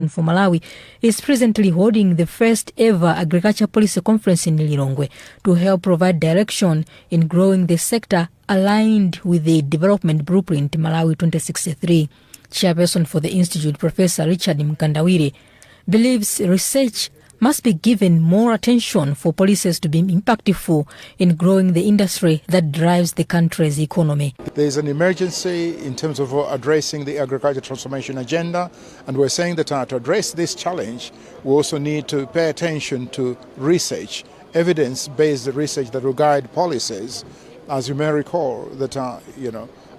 for Malawi is presently holding the first ever agriculture policy conference in Lilongwe to help provide direction in growing the sector aligned with the development blueprint Malawi 2063. Chairperson for the institute, Professor Richard Mkandawire, believes research must be given more attention for policies to be impactful in growing the industry that drives the country's economy. There is an emergency in terms of addressing the agriculture transformation agenda, and we're saying that to address this challenge, we also need to pay attention to research, evidence-based research that will guide policies. As you may recall, that a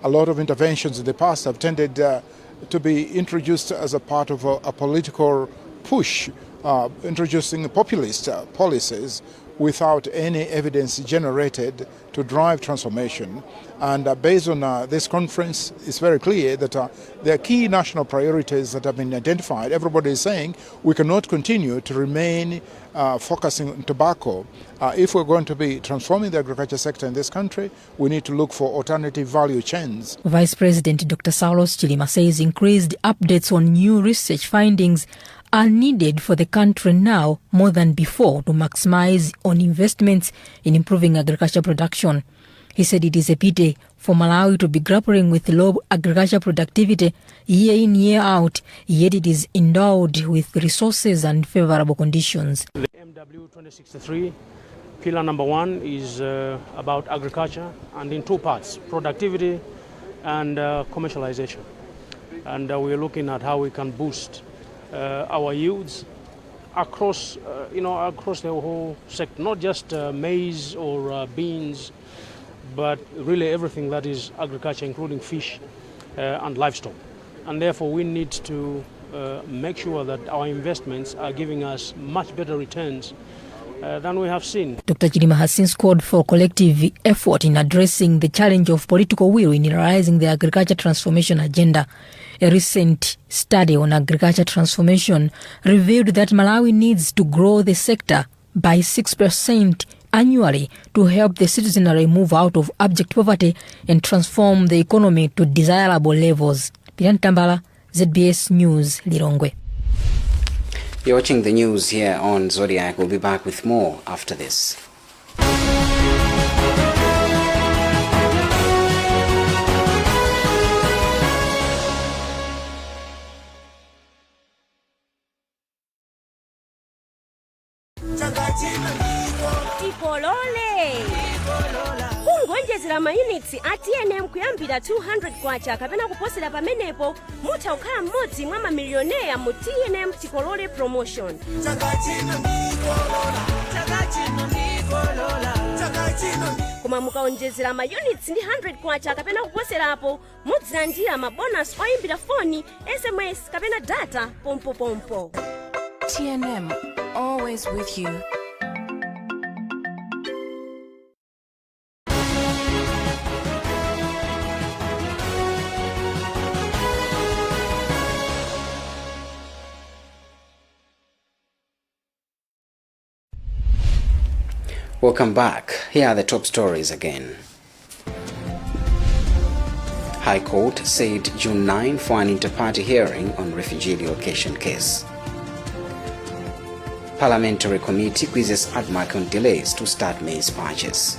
lot of interventions in the past have tended to be introduced as a part of a political push, introducing populist policies without any evidence generated to drive transformation. And based on this conference, it's very clear that there are key national priorities that have been identified. Everybody is saying we cannot continue to remain focusing on tobacco. If we're going to be transforming the agriculture sector in this country, we need to look for alternative value chains. Vice President Dr. Saulos Chilima says increased updates on new research findings are needed for the country now more than before to maximize on investments in improving agriculture production. He said it is a pity for Malawi to be grappling with low agriculture productivity year in, year out, yet it is endowed with resources and favorable conditions. The MW 2063, pillar number 1 is about agriculture, and in 2 parts, productivity and commercialization. And we're looking at how we can boost our yields across, across the whole sector, not just maize or beans, but really everything that is agriculture, including fish and livestock. And therefore we need to make sure that our investments are giving us much better returns than we have seen. Dr. Chilima has since called for collective effort in addressing the challenge of political will in realizing the agriculture transformation agenda. A recent study on agriculture transformation revealed that Malawi needs to grow the sector by 6% annually to help the citizenry move out of abject poverty and transform the economy to desirable levels. Piran Tambala, ZBS News, Lilongwe. You're watching the news here on Zodiac. We'll be back with more after this. Kungonjezera mayunitsi ATNM kuyambira 200 kwacha kapena kuposera pamenepo mutha kukhala mmodzi mwa mamilioneya mu TNM Tikolole promotion. Koma mukaonjezera mayunitsi ndi 100 kwacha kapena kuposerapo mudzilandira mabonus oyimbira foni, SMS kapena data pompo. TNM, always with you. Welcome back. Here are the top stories again. High Court said June 9 for an inter-party hearing on refugee relocation case. Parliamentary committee quizzes ADMAC on delays to start maize purchase.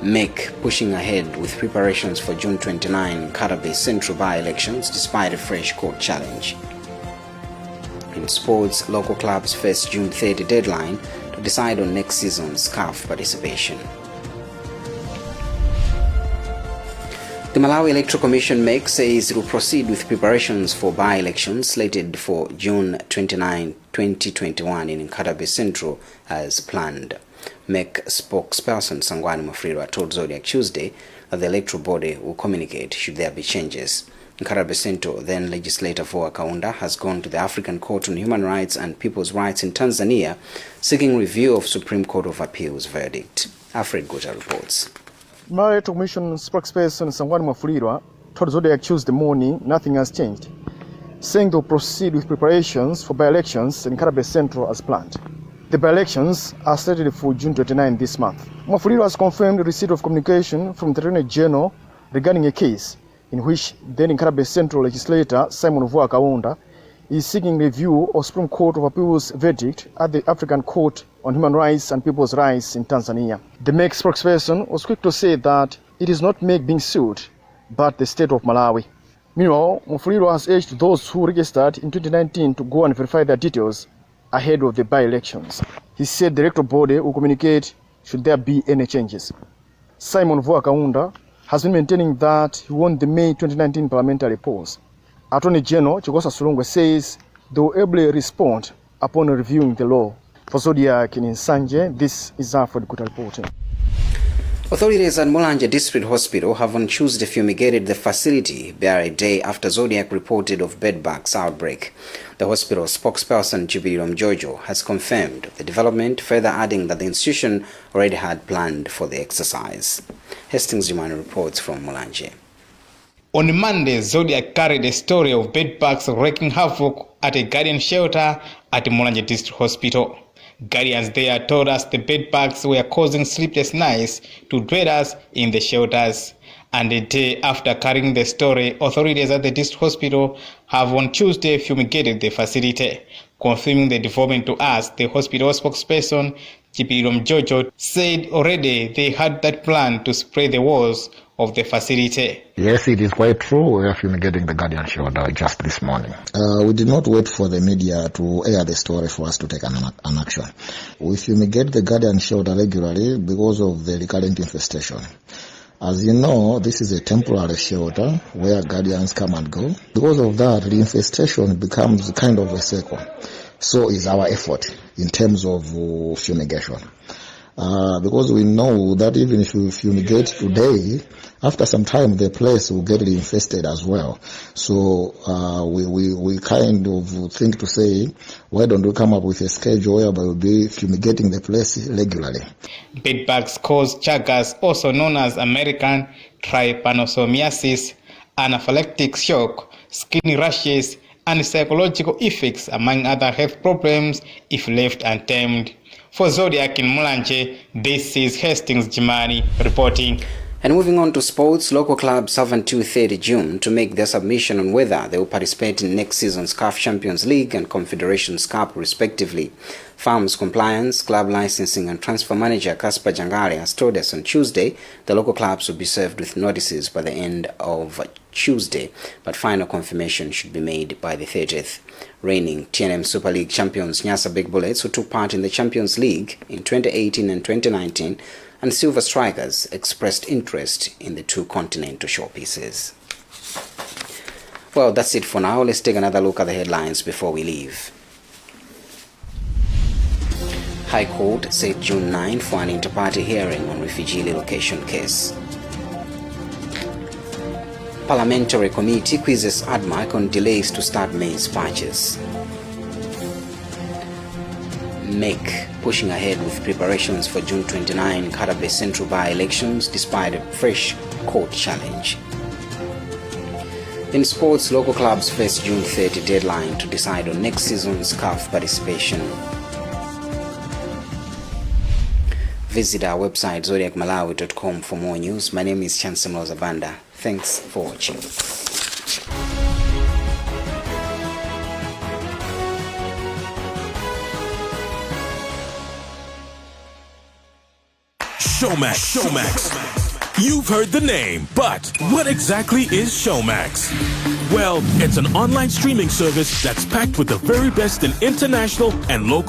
MEC pushing ahead with preparations for June 29 Karabe Central by-elections despite a fresh court challenge. In sports, local clubs face June 30 deadline to decide on next season's CAF participation. The Malawi Electoral Commission MEC says it will proceed with preparations for by-elections slated for June 29, 2021 in Karabe Central as planned. MEC spokesperson Sangwani Mafrirwa told Zodiac Tuesday that the electoral body will communicate should there be changes. Karabe Central, then legislator for Kaunda, has gone to the African Court on Human Rights and People's Rights in Tanzania, seeking review of Supreme Court of Appeals verdict. Alfred Gota reports. Malawi Electoral Commission spokesperson Sangwani Mafulirwa told Zodiac Tuesday morning nothing has changed, saying they'll proceed with preparations for by-elections in Karabe Central as planned. The by-elections are slated for June 29 this month. Mafulirwa has confirmed the receipt of communication from the Attorney General regarding a case in which then Nkatabe Central legislator Simon Mvua Kaunda is seeking review of Supreme Court of Appeal's verdict at the African Court on Human Rights and People's Rights in Tanzania. The MEC spokesperson was quick to say that it is not MEC being sued, but the state of Malawi. Meanwhile, Mufuliro has urged those who registered in 2019 to go and verify their details ahead of the by-elections. He said the electoral body will communicate should there be any changes. Simon Mvua Kaunda has been maintaining that he won the May 2019 parliamentary polls. Attorney General Chigosa Sulungwe says they will ably respond upon reviewing the law. For Zodiak in Nsanje, this is Alfred Kuta reporting. Authorities at Mulanje District Hospital have on Tuesday fumigated the facility bare a day after Zodiak reported of bedbugs outbreak. The hospital spokesperson Chibirom Jojo has confirmed the development, further adding that the institution already had planned for the exercise. Hastings Jumani reports from Mulanje. On Monday, Zodiak carried a story of bedbugs wreaking havoc at a guardian shelter at Mulanje District Hospital. Guardians there told us the bedbugs were causing sleepless nights to dwellers in the shelters. And a day after carrying the story, authorities at the district hospital have on Tuesday fumigated the facility. Confirming the development to us, the hospital spokesperson, Chibirom Jojo, said already they had that plan to spray the walls of the facility. Yes, it is quite true. We are fumigating the guardian shelter just this morning. We did not wait for the media to air the story for us to take an action. We fumigate the guardian shelter regularly because of the recurrent infestation. As you know, this is a temporary shelter where guardians come and go. Because of that, the infestation becomes kind of a circle. So is our effort in terms of fumigation. Because we know that even if you fumigate today, after some time the place will get infested as well. So we kind of think to say, why don't we come up with a schedule whereby we'll be fumigating the place regularly. Bedbugs cause chagas, also known as American trypanosomiasis, anaphylactic shock, skin rashes, and psychological effects, among other health problems, if left untamed. For Zodiak in Mulanje, this is Hastings Jimani reporting. And moving on to sports, local clubs have until 30 June to make their submission on whether they will participate in next season's CAF Champions League and Confederations Cup, respectively. Farms Compliance, Club Licensing and Transfer Manager Kasper Jangari has told us on Tuesday the local clubs will be served with notices by the end of Tuesday, but final confirmation should be made by the 30th. Reigning TNM Super League champions Nyasa Big Bullets, who took part in the Champions League in 2018 and 2019, and Silver Strikers expressed interest in the two continental showpieces. Well, that's it for now. Let's take another look at the headlines before we leave. High Court set June 9 for an inter-party hearing on refugee relocation case. Parliamentary committee quizzes ADMAC on delays to start maize purchase. MEC pushing ahead with preparations for June 29 Nkatabe Central by-elections despite a fresh court challenge. In sports, local clubs face June 30 deadline to decide on next season's CAF participation. Visit our website zodiacmalawi.com for more news. My name is Chancellor Zabanda. Thanks for watching. Showmax. You've heard the name, but what exactly is Showmax? Well, it's an online streaming service that's packed with the very best in international and local